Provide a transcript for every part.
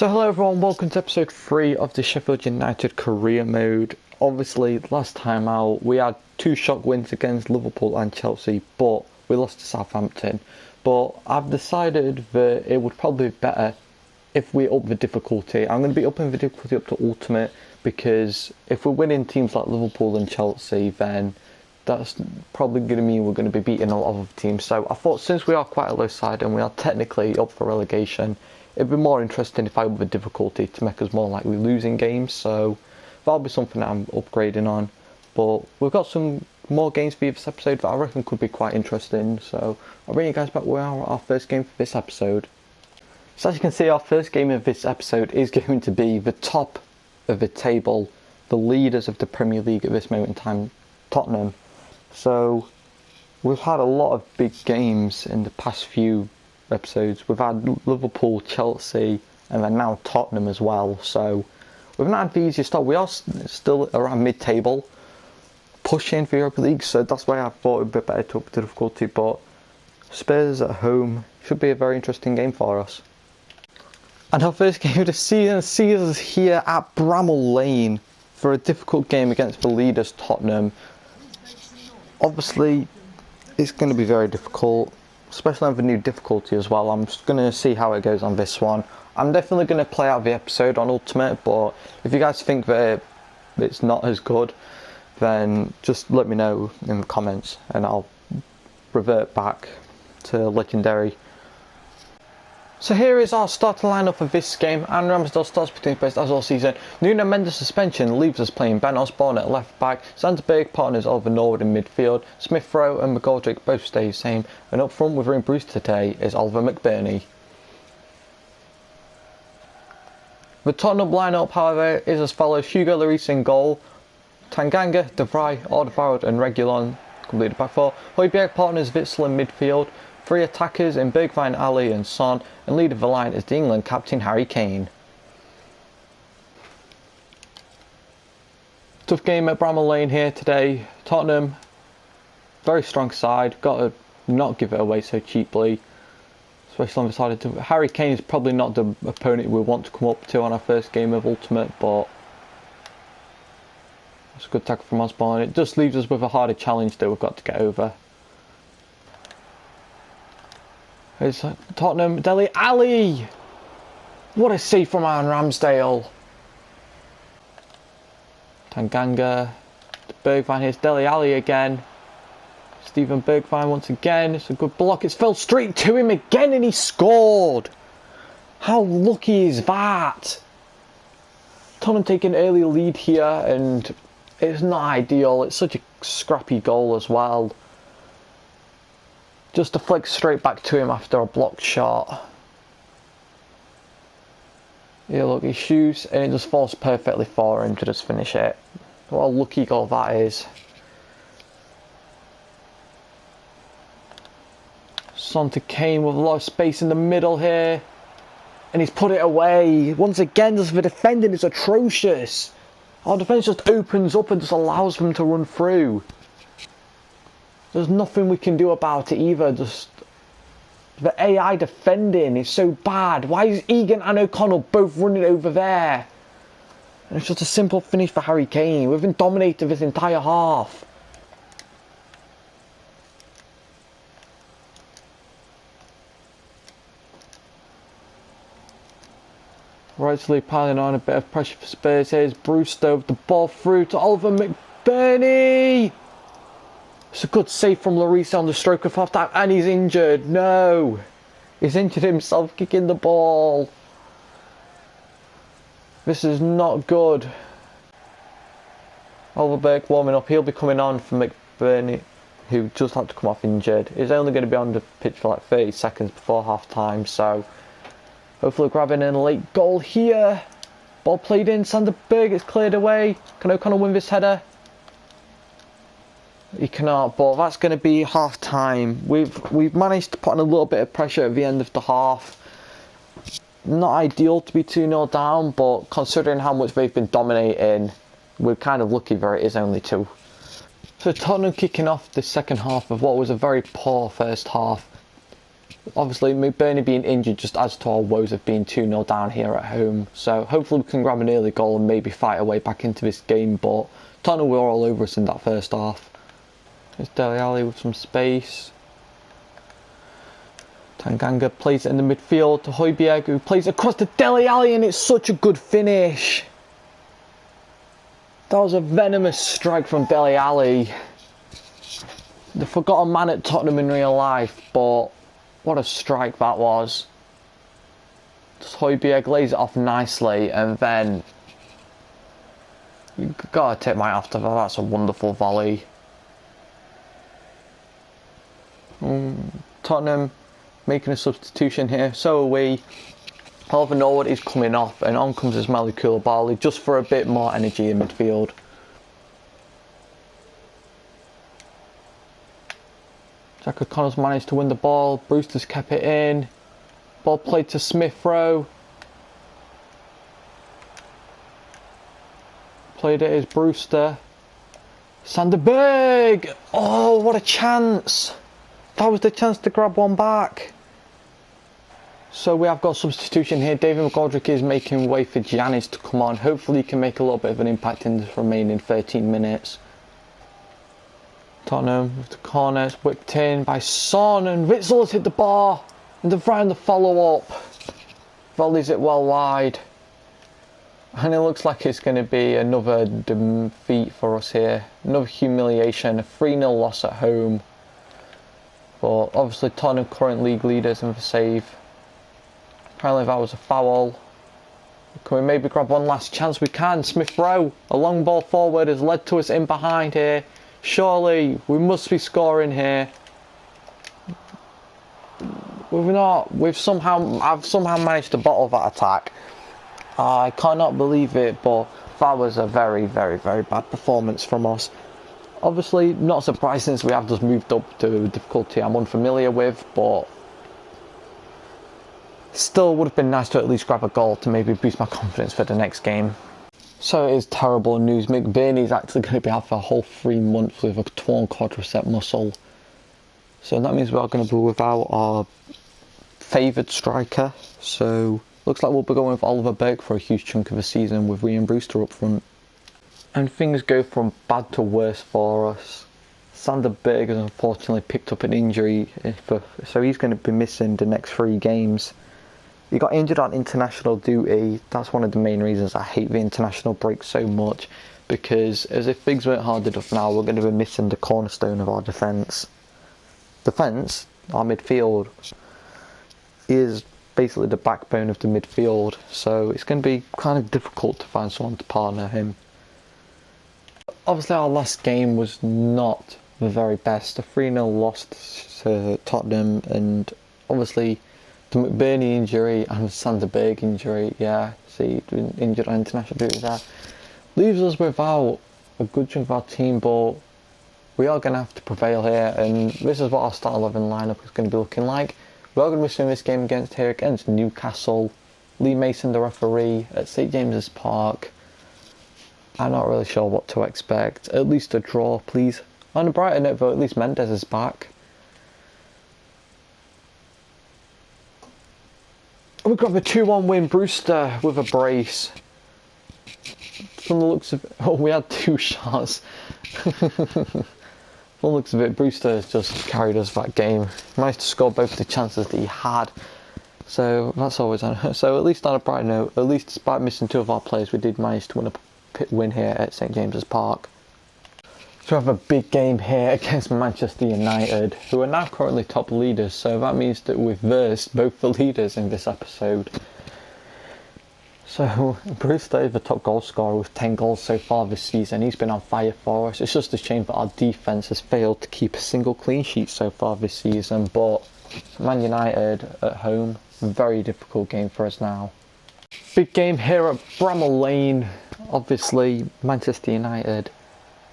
So hello everyone, welcome to episode 3 of the Sheffield United career mode. Obviously last time out we had 2 shock wins against Liverpool and Chelsea, but we lost to Southampton. But I've decided that it would probably be better if we up the difficulty. I'm going to be upping the difficulty up to ultimate, because if we're winning teams like Liverpool and Chelsea, then that's probably going to mean we're going to be beating a lot of other teams. So I thought, since we are quite a low side and we are technically up for relegation, it'd be more interesting if I up the difficulty to make us more likely losing games. So that'll be something that I'm upgrading on. But we've got some more games for you this episode that I reckon could be quite interesting. So I'll bring you guys back where our first game for this episode. So as you can see, our first game of this episode is going to be the top of the table, the leaders of the Premier League at this moment in time, Tottenham. So we've had a lot of big games in the past few episodes. We've had Liverpool, Chelsea, and then now Tottenham as well. So we've not had the easiest start. We are still around mid-table, pushing for Europa League. So that's why I thought it would be better to up the difficulty. But Spurs at home should be a very interesting game for us. And our first game of the season sees us here at Bramall Lane for a difficult game against the leaders, Tottenham. Obviously, it's going to be very difficult, especially on the new difficulty as well. I'm just going to see how it goes on this one. I'm definitely going to play out the episode on Ultimate, but if you guys think that it's not as good, then just let me know in the comments and I'll revert back to Legendary. So here is our starting lineup for this game, and Ramsdale starts between best as all season. Nuno Mendes' suspension leaves us playing Ben Osborne at left back, Sanderberg partners Oliver Norwood in midfield, Smith Rowe and McGoldrick both stay the same, and up front with Ryan Bruce today is Oliver McBurney. The Tottenham lineup, however, is as follows: Hugo Lloris in goal, Tanganga, De Vrij, Alderweireld and Reguilon complete the back four, Højbjerg partners Witsel in midfield, 3 attackers in Bergwijn, Ali and Son, and leader of the line is the England captain Harry Kane. Tough game at Bramall Lane here today. Tottenham, very strong side, got to not give it away so cheaply, especially on the side of Harry Kane is probably not the opponent we want to come up to on our first game of Ultimate, but it's a good tackle from Osborne. It just leaves us with a harder challenge that we've got to get over. It's Tottenham, Dele Alli! What a save from Aaron Ramsdale. Tanganga, Bergwijn, here's Dele Alli again. Steven Bergwijn once again, it's a good block, it's fell straight to him again and he scored! How lucky is that? Tottenham take an early lead here and it's not ideal, it's such a scrappy goal as well. Just a flick straight back to him after a blocked shot. Yeah, look, he shoots and it just falls perfectly for him to just finish it. What a lucky goal that is. Son to Kane with a lot of space in the middle here. And he's put it away. Once again, just the defending is atrocious. Our defence just opens up and just allows them to run through. There's nothing we can do about it either. Just the AI defending is so bad. Why is Egan and O'Connell both running over there? And it's just a simple finish for Harry Kane. We've been dominated this entire half. Rightly piling on a bit of pressure for Spurs. Here's Bruce with the ball through to Oliver McBurney. It's a good save from Lloris on the stroke of half time, and he's injured. No! He's injured himself kicking the ball. This is not good. Oliver Berg warming up. He'll be coming on for McBurney, who just had to come off injured. He's only going to be on the pitch for like 30 seconds before half time, so hopefully grabbing in a late goal here. Ball played in. Sanderberg, it's cleared away. Can O'Connell win this header? He cannot, but that's going to be half time. We've managed to put on a little bit of pressure at the end of the half. Not ideal to be 2-0 down, but considering how much they've been dominating, we're kind of lucky that it is only 2. So Tottenham kicking off the second half of what was a very poor first half. Obviously, McBurney being injured just adds to our woes of being 2-0 down here at home. So hopefully we can grab an early goal and maybe fight our way back into this game. But Tottenham were all over us in that first half. There's Dele Alli with some space. Tanganga plays it in the midfield to Højbjerg, who plays across to Dele Alli, and it's such a good finish. That was a venomous strike from Dele Alli. The forgotten man at Tottenham in real life, but what a strike that was. Just Højbjerg lays it off nicely, and then you gotta take my after that. That's a wonderful volley. Tottenham making a substitution here, so are we. Oliver Norwood is coming off, and on comes Ismail Koulibaly just for a bit more energy in midfield. Jack O'Connor's managed to win the ball. Brewster's kept it in. Ball played to Smith-Rowe. Played it as Brewster. Sander Berg! Oh, what a chance! That was the chance to grab one back. So we have got substitution here. David McGoldrick is making way for Giannis to come on. Hopefully he can make a little bit of an impact in the remaining 13 minutes. Tottenham with the corner, it's whipped in by Son, and Witsel has hit the bar. And they've ran the follow-up. Volleys it well wide. And it looks like it's going to be another defeat for us here. Another humiliation, a 3-0 loss at home. But obviously Tottenham current league leaders in the save. Apparently that was a foul. Can we maybe grab one last chance? We can. Smith-Rowe, a long ball forward has led to us in behind here. Surely we must be scoring here. We've not. I've somehow managed to bottle that attack. I cannot believe it, but that was a very, very, very bad performance from us. Obviously, not surprised since we have just moved up to a difficulty I'm unfamiliar with, but still would have been nice to at least grab a goal to maybe boost my confidence for the next game. So it is terrible news. McBurney is actually going to be out for a whole 3 months with a torn quadricep muscle. So that means we are going to be without our favoured striker. So looks like we'll be going with Oliver Berg for a huge chunk of the season with Ryan Brewster up front. And things go from bad to worse for us. Sander Berg has unfortunately picked up an injury, so he's going to be missing the next 3 games. He got injured on international duty. That's one of the main reasons I hate the international break so much, because as if things weren't hard enough now, we're going to be missing the cornerstone of our defence. Our midfield, is basically the backbone of the midfield, so it's going to be kind of difficult to find someone to partner him. Obviously our last game was not the very best. A 3-0 loss to Tottenham, and obviously the McBurney injury and the Sander Berg injury, injured on international duty there, leaves us without a good chunk of our team, but we are going to have to prevail here, and this is what our start 11 lineup is going to be looking like. We are going to be swinging this game against Newcastle. Lee Mason, the referee, at St James's Park. I'm not really sure what to expect. At least a draw, please. On a brighter note though, at least Mendes is back. We've got the 2-1 win. Brewster with a brace. From the looks of it, we had 2 shots. From the looks of it, Brewster has just carried us that game. Managed to score both the chances that he had. So that's always on. So at least on a brighter note, at least despite missing 2 of our players, we did manage to win here at St James's Park. So we have a big game here against Manchester United, who are now currently top leaders, so that means that we've versed both the leaders in this episode. So Brewster is the top goal scorer with 10 goals so far this season. He's been on fire for us. It's just a shame that our defence has failed to keep a single clean sheet so far this season, but Man United at home, very difficult game for us now. Big game here at Bramall Lane. Obviously Manchester United,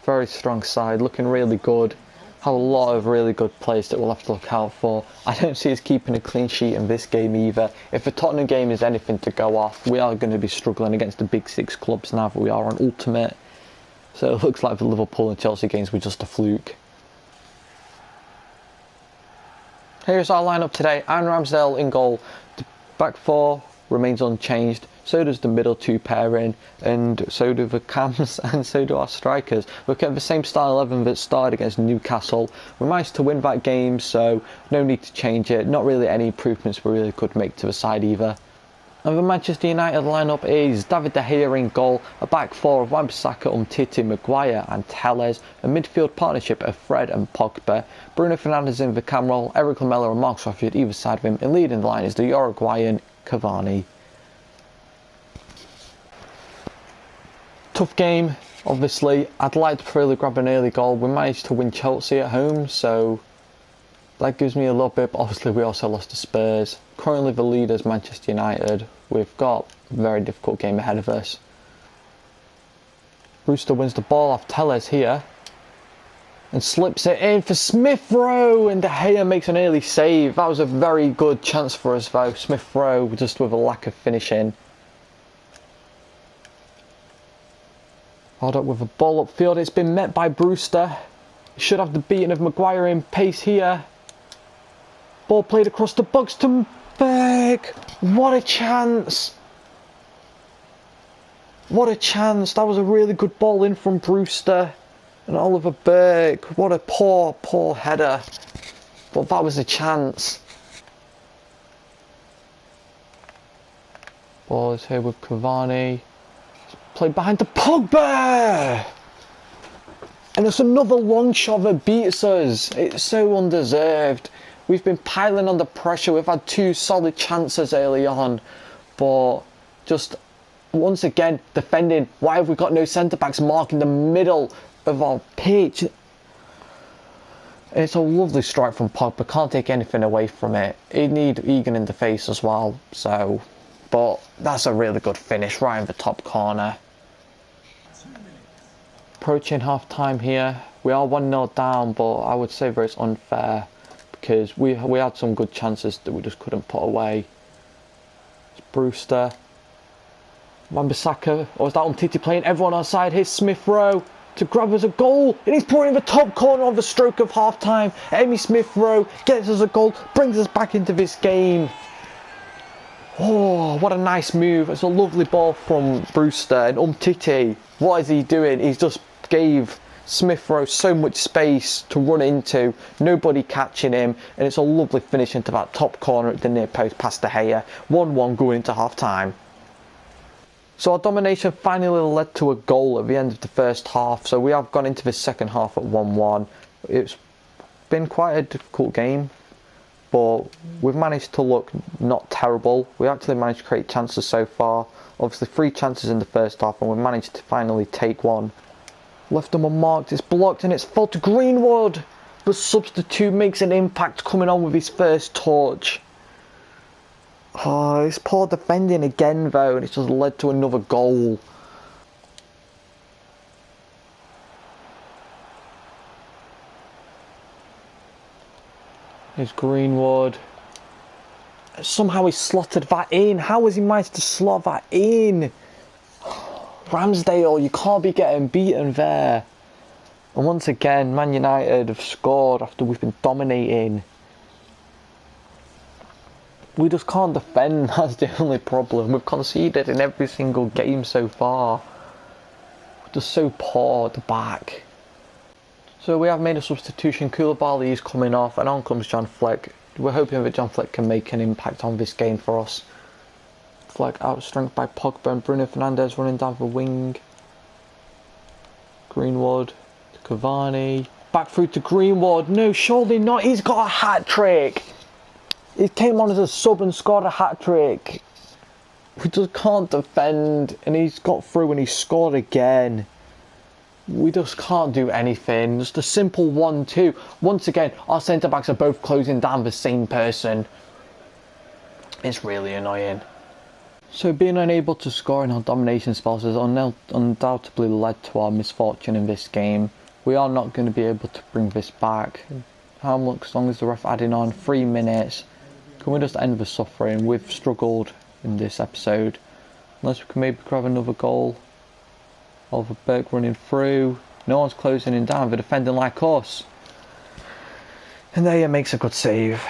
very strong side, looking really good. Have a lot of really good players that we'll have to look out for. I don't see us keeping a clean sheet in this game either. If the Tottenham game is anything to go off, we are going to be struggling against the big 6 clubs now that we are on Ultimate. So it looks like the Liverpool and Chelsea games were just a fluke. Here's our lineup today. Aaron Ramsdale in goal. The back four remains unchanged. So does the middle two pairing, and so do the cams, and so do our strikers. We kept the same style 11 that started against Newcastle. We managed to win that game, so no need to change it. Not really any improvements we really could make to the side either. And the Manchester United lineup is David De Gea in goal, a back four of Wan-Bissaka, Umtiti, Maguire and Telles, a midfield partnership of Fred and Pogba, Bruno Fernandes in the cam role, Eric Lamela and Marcus Rashford either side of him, and leading the line is the Uruguayan Cavani. Tough game, obviously. I'd like to really grab an early goal. We managed to win Chelsea at home, so that gives me a little bit, but obviously we also lost to Spurs. Currently the leaders, Manchester United. We've got a very difficult game ahead of us. Brewster wins the ball off Telles here and slips it in for Smith Rowe, and De Gea makes an early save. That was a very good chance for us though. Smith Rowe just with a lack of finishing. Held up with a ball upfield. It's been met by Brewster. He should have the beating of Maguire in pace here. Ball played across the box to Berg. What a chance. What a chance. That was a really good ball in from Brewster. And Oliver Berg. What a poor header. But that was a chance. Ball is here with Cavani. Played behind to Pogba! And it's another long shot that beats us. It's so undeserved. We've been piling under pressure. We've had two solid chances early on. But just once again, defending. Why have we got no centre-backs marking the middle of our pitch? It's a lovely strike from Pogba. Can't take anything away from it. He'd need Egan in the face as well. So, but that's a really good finish right in the top corner. Approaching half time here. We are 1-0 down, but I would say that it's unfair because we had some good chances that we just couldn't put away. It's Brewster. Wan-Bissaka, or is that Umtiti playing everyone on side? Here's Smith Rowe to grab us a goal, and he's put in the top corner of the stroke of half time. Emile Smith Rowe gets us a goal, brings us back into this game. Oh, what a nice move. It's a lovely ball from Brewster, and Umtiti, what is he doing? He's just gave Smith Rowe so much space to run into, nobody catching him, and it's a lovely finish into that top corner at the near post past De Gea. 1-1 going into half time. So our domination finally led to a goal at the end of the first half, so we have gone into the second half at 1-1. It's been quite a difficult game, but we've managed to look not terrible. We actually managed to create chances so far. Obviously 3 chances in the first half, and we managed to finally take one. Left them unmarked, it's blocked, and it's fall to Greenwood. The substitute makes an impact coming on with his first touch. Oh, it's poor defending again though, and it's just led to another goal. Here's Greenwood. Somehow he slotted that in. How has he managed to slot that in? Ramsdale, you can't be getting beaten there. And once again, Man United have scored after we've been dominating. We just can't defend, that's the only problem. We've conceded in every single game so far. We're just so poor at the back. So we have made a substitution. Koulibaly is coming off, and on comes John Fleck. We're hoping that John Fleck can make an impact on this game for us. Fleck outstrength by Pogba and Bruno Fernandes running down the wing. Greenwood to Cavani. Back through to Greenwood. No, surely not. He's got a hat-trick. He came on as a sub and scored a hat-trick. We just can't defend, and he's got through and he scored again. We just can't do anything. Just a simple 1-2. Once again, our centre-backs are both closing down the same person. It's really annoying. So being unable to score in our domination spells has undoubtedly led to our misfortune in this game. We are not going to be able to bring this back. How much long is the ref adding on? 3 minutes. Can we just end the suffering? We've struggled in this episode. Unless we can maybe grab another goal. Oliver Berg running through. No one's closing him down. They're defending like us. And there he makes a good save.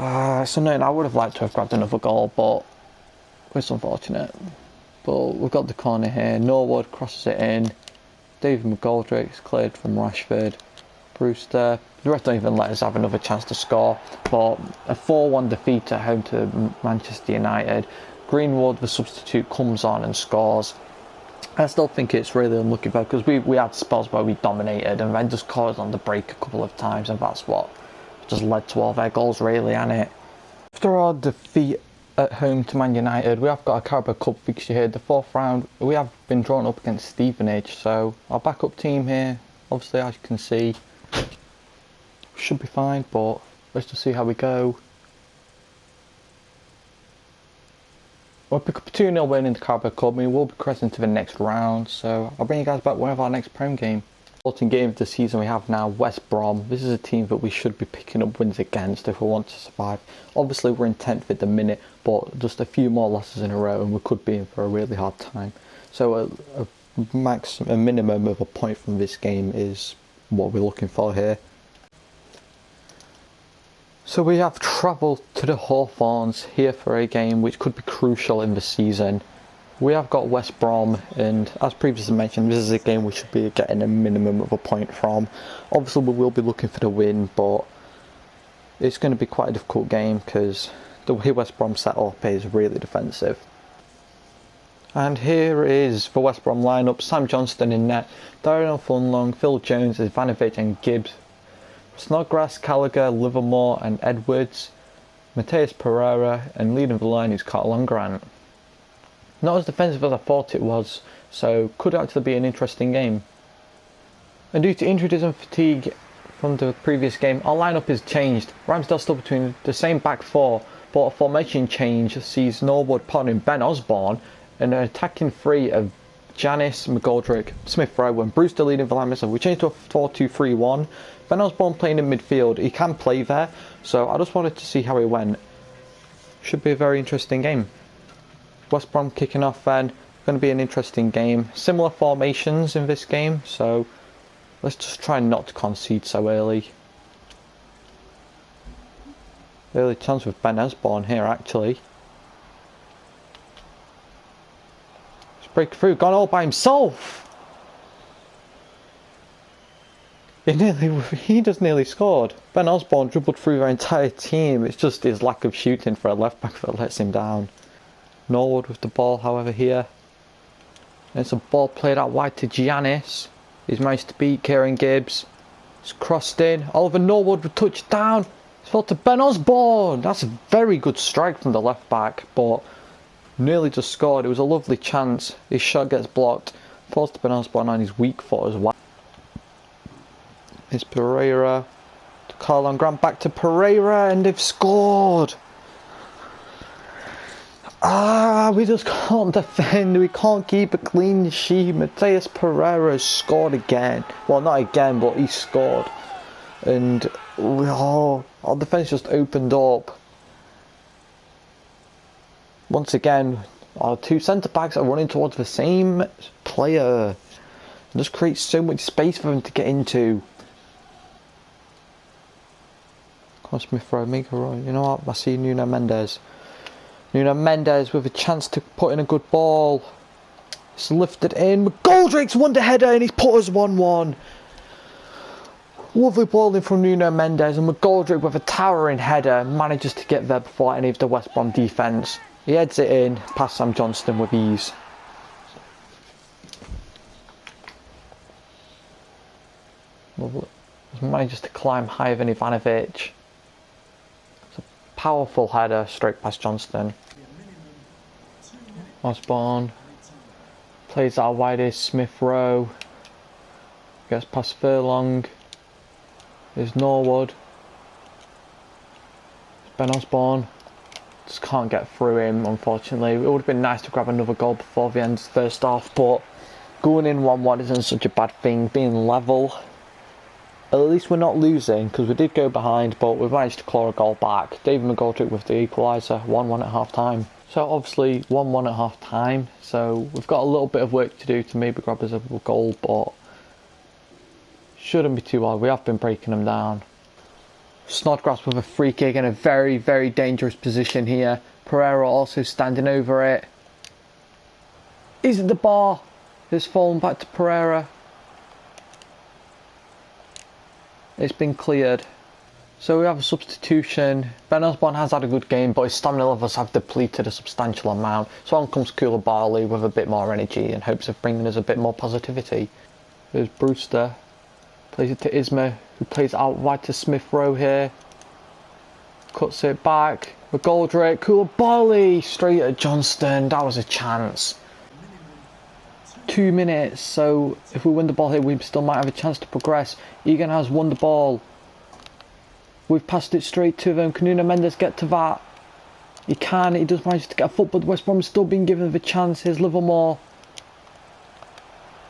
It's annoying. I would have liked to have grabbed another goal, but it's unfortunate. But we've got the corner here. Norwood crosses it in. David McGoldrick's cleared from Rashford. Brewster. The rest don't even let us have another chance to score. But a 4-1 defeat at home to Manchester United. Greenwood, the substitute, comes on and scores. I still think it's really unlucky though, because we had spells where we dominated and then just caused on the break a couple of times, and that's what just led to all their goals really, and it. After our defeat at home to Man United, we have got a Carabao Cup fixture here. The 4th round, we have been drawn up against Stevenage, so our backup team here, obviously as you can see, should be fine, but let's just see how we go. We'll pick up a 2-0 win in the Carabao Cup. We will be progressing to the next round, so I'll bring you guys back one of our next Prem game. Important game of the season we have now, West Brom. This is a team that we should be picking up wins against if we want to survive. Obviously we're in 10th at the minute, but just a few more losses in a row and we could be in for a really hard time. So a minimum of a point from this game is what we're looking for here. So we have travelled to the Hawthorns here for a game which could be crucial in the season. We have got West Brom, and as previously mentioned, this is a game we should be getting a minimum of a point from. Obviously we will be looking for the win, but it's going to be quite a difficult game because the way West Brom set up is really defensive. And here is the West Brom lineup: Sam Johnston in net, Darren Funlong, Phil Jones, Ivanovic and Gibbs, Snodgrass, Gallagher, Livermore and Edwards, Mateus Pereira, and leading the line is Catalan Grant. Not as defensive as I thought it was, so could actually be an interesting game. And due to injuries and fatigue from the previous game, our lineup is changed. Ramsdale still between the same back four, but a formation change sees Norwood partnering Ben Osborne and an attacking three of Janice, McGoldrick, Smith Rowe and Brewster leading the line. So we changed to a 4-2-3-1. Ben Osborne playing in midfield. He can play there, so I just wanted to see how it went. Should be a very interesting game. West Brom kicking off then. Going to be an interesting game. Similar formations in this game, so let's just try not to concede so early. Early chance with Ben Osborne here actually. Let's break through. Gone all by himself. He just nearly scored. Ben Osborne dribbled through their entire team. It's just his lack of shooting for a left back that lets him down. Norwood with the ball, however, here. And it's a ball played out wide to Giannis. He's managed to beat Kieran Gibbs. It's crossed in. Oliver Norwood with touchdown. It's fell to Ben Osborne. That's a very good strike from the left back, but nearly just scored. It was a lovely chance. His shot gets blocked. Falls to Ben Osborne on his weak foot as well. It's Pereira. To Carlon Grant, back to Pereira, and they've scored. We just can't defend. We can't keep a clean sheet. Mateus Pereira has scored again. Well, not again, but he scored. And our defence just opened up. Once again, our two centre-backs are running towards the same player. It just creates so much space for them to get into. Come on, Smith Rowe, make a run. You know what? I see Nuno Mendes. Nuno Mendes with a chance to put in a good ball. It's lifted in. McGoldrick's wonder header and he's put us 1-1. Lovely ball in from Nuno Mendes, and McGoldrick with a towering header manages to get there before any of the West Brom defence. He heads it in past Sam Johnston with ease. Lovely. He manages to climb higher than Ivanovic. Powerful header straight past Johnston. Osborne plays out widest. Smith Rowe gets past Furlong. There's Norwood. Ben Osborne just can't get through him, unfortunately. It would have been nice to grab another goal before the end of the first half, but going in 1-1 isn't such a bad thing. Being level, at least we're not losing, because we did go behind, but we've managed to claw a goal back. David McGoldrick with the equaliser, 1-1 at half time. So obviously 1-1 at half time, so we've got a little bit of work to do to maybe grab us a goal, but shouldn't be too hard. We have been breaking them down. Snodgrass with a free kick in a very, very dangerous position here. Pereira also standing over it. Is it the bar? It's fallen back to Pereira. It's been cleared. So we have a substitution. Ben Osborne has had a good game, but his stamina levels have depleted a substantial amount. So on comes Koulibaly with a bit more energy in hopes of bringing us a bit more positivity. There's Brewster. Plays it to Isma, who plays out wide to Smith Rowe here. Cuts it back. McGoldrick. Koulibaly straight at Johnston. That was a chance. 2 minutes, so if we win the ball here, we still might have a chance to progress. Egan has won the ball. We've passed it straight to them. Can Nuno Mendes get to that? He can. He does manage to get a foot, but West Brom is still being given the chance. Here's Livermore.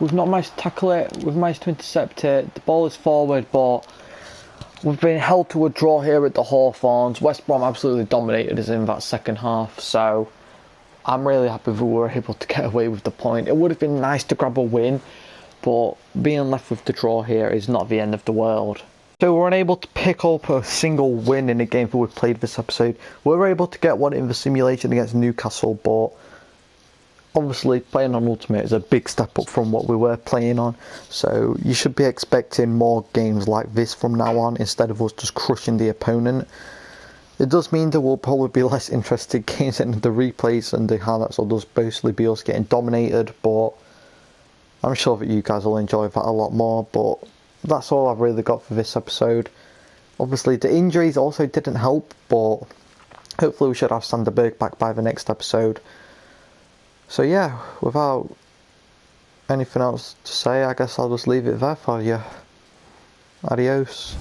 We've not managed to tackle it. We've managed to intercept it. The ball is forward, but we've been held to a draw here at the Hawthorns. West Brom absolutely dominated us in that second half, so I'm really happy we were able to get away with the point. It would have been nice to grab a win, but being left with the draw here is not the end of the world. So we were unable to pick up a single win in the games that we've played this episode. We were able to get one in the simulation against Newcastle, but obviously playing on Ultimate is a big step up from what we were playing on. So you should be expecting more games like this from now on instead of us just crushing the opponent. It does mean there will probably be less interesting games in the replays and the highlights will just mostly be us getting dominated, but I'm sure that you guys will enjoy that a lot more. But that's all I've really got for this episode. Obviously the injuries also didn't help, but hopefully we should have Sander Berg back by the next episode. So yeah, without anything else to say, I guess I'll just leave it there for you. Adios.